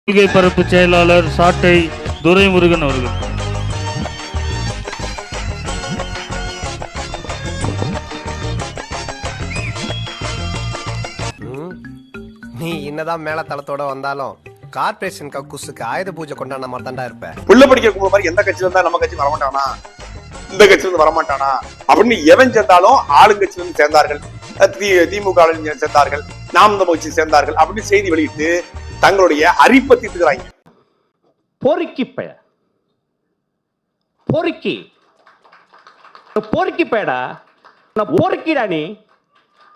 கொள்கை பரப்பு செயலாளர் சாட்டை துரைமுருகன் அவர்கள். நீ என்னதான் மேல தளத்தோட வந்தாலும் கார்பரேஷன் கக்கூசுக்கு ஆயுத பூஜை கொண்டாட மாதிரி தாண்டா இருப்ப. புள்ள படிக்கிற மாதிரி எந்த கட்சியில இருந்தா நம்ம கட்சி வரமாட்டானா, இந்த கட்சியில இருந்து வரமாட்டானா அப்படின்னு எவன் சேர்ந்தாலும் ஆளுங்கட்சியில இருந்து சேர்ந்தார்கள், திமுக சேர்ந்தார்கள், நாம் தமிழ் கட்சி சேர்ந்தார்கள் அப்படின்னு செய்தி வெளியிட்டு தங்களுடைய அரிப்பை தீர்த்துக்கிறாங்க. பொறுக்கி பெயர் பொறுக்கி பொறுக்கி பேடா பொறுக்கிடா.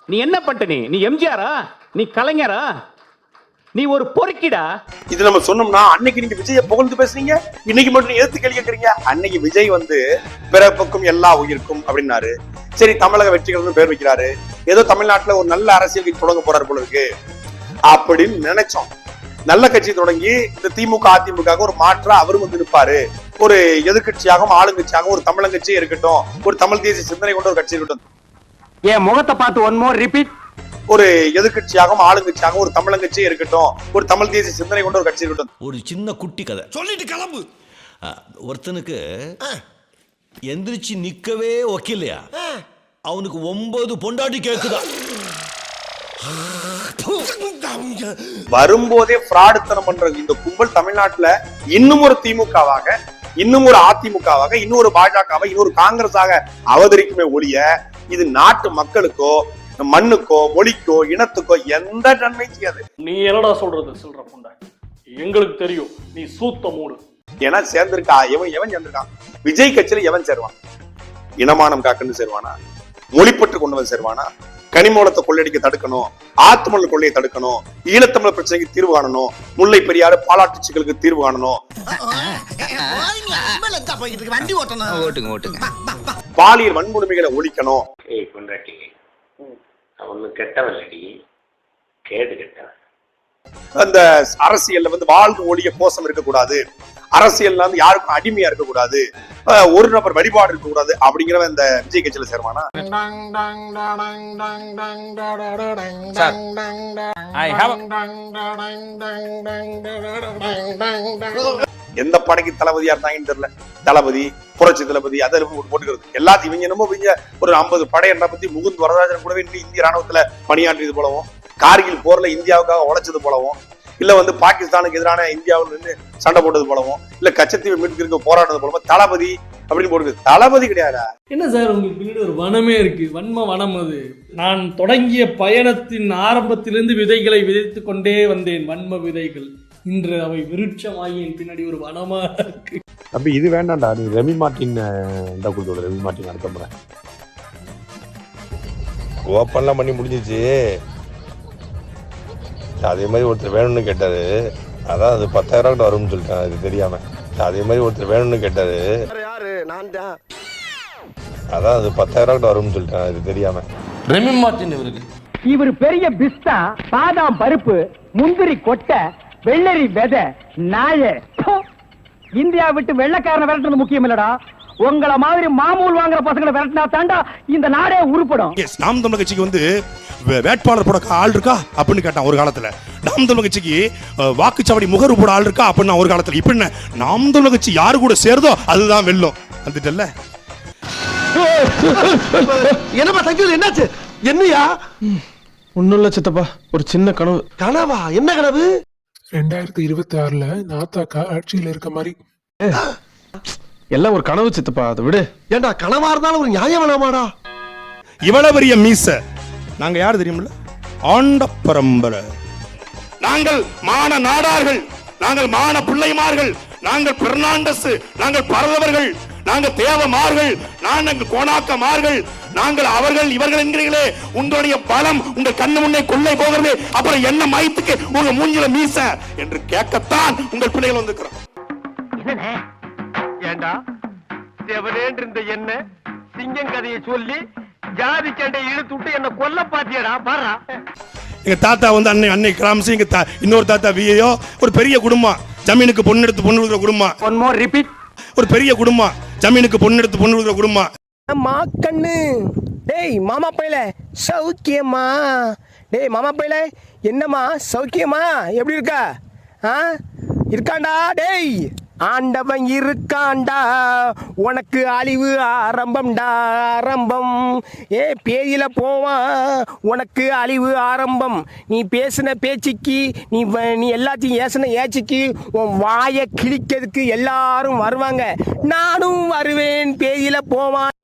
நீ என்ன பண்ண? நீ எம்ஜிஆரா? நீ கலைஞரா? நீ ஒரு பொறுக்கிடா. இது நம்ம சொன்னோம்னா அன்னைக்கு நீங்க விஜய புகழ்ந்து பேசுறீங்க, இன்னைக்கு மட்டும் எதிர்த்து கேள்வி கேட்கறீங்க. அன்னைக்கு விஜய் பிறப்புக்கும் எல்லா உயிருக்கும் அப்படின்னாரு. சரி, தமிழக வெற்றிகள் பேர் வைக்கிறாரு, ஏதோ தமிழ்நாட்டுல ஒரு நல்ல அரசியல் கட்சி தொடங்க போறாரு போல இருக்கு அப்படின்னு நினைச்சோம். நல்ல கட்சி தொடங்கி இந்த திமுக அதிமுக ஒரு மாற்றா அவரும் இருப்பாரு, ஒரு எதிர்கட்சியாகவும் ஆளுங்கட்சியாகவும் ஒரு தமிழகட்சியே இருக்கட்டும், ஒரு தமிழ் தேசிய சிந்தனை கொண்ட ஒரு கட்சி இருக்கட்டும். என் முகத்தை பார்த்து ஒன் மோர் ரிப்பீட். ஒரு எதிர்கட்சியாகவும் ஆளுங்கட்சியாகவும் ஒரு தமிழகட்சியே இருக்கட்டும், ஒரு தமிழ் தேசிய சிந்தனை கொண்ட ஒரு கட்சி இருக்கட்டும். ஒரு சின்ன குட்டி கதை சொல்லிட்டு கிளம்பு. ஒருத்தனுக்கு எந்திரிச்சு நிக்கவே ஒக்கில்லையா, அவனுக்கு 9 பொண்டாட்டி கேக்குதா. வரும்போதே பிராடுத்தனம் பண்ற இந்த கும்பல் தமிழ்நாட்டுல இன்னும் ஒரு திமுகவாக, இன்னும் ஒரு அதிமுகவாக, இன்னொரு பாஜகவாக, இன்னொரு காங்கிரஸாக அவதரிக்குமே ஒழிய இது நாட்டு மக்களுக்கோ மண்ணுக்கோ மொழிக்கோ இனத்துக்கோ எந்த நன்மை செய்யாது. நீ என்னடா சொல்றது சொல்ற புண்டை, எங்களுக்கு தெரியும் நீ சூத்த மூடு. ஏன்னா சேர்ந்திருக்கா எவன் சேர்ந்திருக்கான்? விஜய் கட்சியில எவன் சேருவான்? இனமானம் காக்கன்னு சேருவானா? மொழிப்பற்று கொண்டு வந்து சேருவானா? கனிமூலத்தை கொள்ளையடிக்க தடுக்கணும், ஆத்துமணல் கொள்ளையை தடுக்கணும், ஈழத்தமிழர் பிரச்சனைக்கு தீர்வு காணணும், முல்லை பெரியாறு பாலாற்று சிக்கலுக்கு தீர்வு காணணும், பாலியல் வன்கொடுமைகளை ஒழிக்கணும். அந்த அரசியல்ல வாழ்வு ஒழிய கோஷம் இருக்கக்கூடாது, அரசியல்ல யாருக்கும் அடிமையா இருக்கக்கூடாது, ஒரு நபர் வழிபாடு இருக்கக்கூடாது அப்படிங்கிற இந்த விஜய் கட்சியில சேருவானா? எந்த படைக்கு தளபதியா இருந்தாங்கன்னு தெரியல. தளபதி, புரட்சி தளபதி, அதை போட்டுக்கிறது எல்லாத்தையும் இவங்க என்னமோ ஒரு 50 படையனை பத்தி முகுந்த் வரராஜன் கூடவே இந்திய ராணுவத்துல பணியாற்றியது போலவும், கார்கில் போர்ல இந்தியாவுக்காக உழைச்சது போலவும், இல்ல பாகிஸ்தானுக்கு எதிரான இந்தியாவில் நின்று சண்டை போட்டது போலவும், இல்ல கச்சத்தீவை மீட்கிறதுக்கு போராடுறது போலவும் தளபதி அப்படின்னு போட்டு. தளபதி கிடையாதா? என்ன சார் உங்களுக்கு பின்னாடி ஒரு வனமே இருக்கு, வன்ம வனம். அது நான் தொடங்கிய பயணத்தின் ஆரம்பத்திலிருந்து விதைகளை விதைத்து கொண்டே வந்தேன், வன்ம விதைகள். இன்று அவை விருட்சமாகி என் பின்னாடி ஒரு வனமா இருக்கு. அப்ப இது வேண்டாம்டா, நீ ரெமி மார்ட்டின் ரெமி மார்ட்டின் அடுத்த முறை ஓப்பன்லாம் பண்ணி முடிஞ்சிச்சு. அதே மாதிரி ஒருத்தர் வேணும்னு கேட்டாரு, அதான் அது 10,000 வரும்னு சொல்லிட்டேன், அது தெரியாம. அதே மாதிரி ஒருத்தர் வேணும்னு கேட்டாரு, அதான் அது 10,000 வரும்னு சொல்லிட்டேன், அது தெரியாம. ரெமி மார்ட்டின் இவர் பெரிய பிஸ்தா, பாதாம் பருப்பு, முந்திரி கொட்டை, வெள்ளரி விதை, நாய. இந்தியா விட்டு வெள்ளக்காரனை விரட்டுறது முக்கியம் இல்லடா, உங்கள மாதிரி மாமூல் வாங்குற பசங்களை விரட்டினா தாண்டா இந்த நாடே உருப்படும். நாம் தமிழர் கட்சிக்கு வேட்பாளர் போட ஆள் இருக்கா அப்படின்னு கேட்டான் ஒரு காலத்துல. நாம் தமிழர் கட்சிக்கு வாக்குச்சாவடி முகர்வு போட ஆள் இருக்கா அப்படின்னு ஒரு காலத்துல. இப்ப என்ன, நாம் தமிழர் கட்சி யாரு கூட சேருதோ அதுதான் வெல்லும். வந்துட்டல்ல. என்னப்பா தங்கி என்னாச்சு? என்னையா? ஒன்னும் இல்ல சித்தப்பா, ஒரு சின்ன கனவு. கனவா? என்ன கனவு? 2026ல நாத்தாக்கா ஆட்சியில இருக்க மாதிரி. எல்லாம் ஒரு கனவு சித்தப்பா, அதை விடு. ஏண்டா கனவா இருந்தாலும் ஒரு நியாயம் வேணாமாடா? இவ்வளவு பெரிய மீச நாங்க யாரு தெரியுமில்ல? ஆண்ட பரம்பரை. நாங்கள் மான நாடார்கள், நாங்கள் மான பிள்ளைமார்கள், நாங்கள் பெர்னாண்டஸ், நாங்கள் பரதவர்கள், நாங்கள் தேவமார்கள், நாங்கள் கோணாக்கமார்கள், நாங்கள் அவர்கள் இவர்கள் என்கிறீர்களே. உங்களுடைய பலம் உங்கள் கண்ணு முன்னே கொள்ளை போகிறது, அப்புறம் என்ன மயத்துக்கு உங்க மூஞ்சில மீச என்று கேட்கத்தான் உங்கள் பிள்ளைகள் வந்திருக்கிறோம். ஏண்டா செவனேன்று இருந்த என்ன சிங்கம் கதையை சொல்லி ஜாதி சண்டை இழுத்துட்டு என்ன கொல்ல பாத்தியடா பாரா. எங்க தாத்தா அன்னை கிராமசி, எங்க இன்னொரு தாத்தா வியோ. ஒரு பெரிய குடும்பம், ஜமீனுக்கு பொண்ணு எடுத்து பொண்ணு கொடுக்குற குடும்பம். One more repeat. ஒரு பெரிய குடும்பம், ஜமீனுக்கு பொண்ணு எடுத்து பொண்ணு கொடுக்குற குடும்பம். மாக்கண்ணு, டேய் மாமா பையல சௌக்கியமா? டேய் மாமா பையல என்னம்மா சௌக்கியமா? எப்படி இருக்கா? இருக்காண்டா டேய், ஆண்டவன் இருக்காண்டா, உனக்கு அழிவு ஆரம்பம்டா ஆரம்பம். பேயில போவான், உனக்கு அழிவு ஆரம்பம். நீ பேசின பேச்சுக்கு, நீ எல்லாத்தையும் ஏசின ஏச்சுக்கு உன் வாயை கிழிக்கிறதுக்கு எல்லாரும் வருவாங்க. நானும் வருவேன், பேயில போவான்.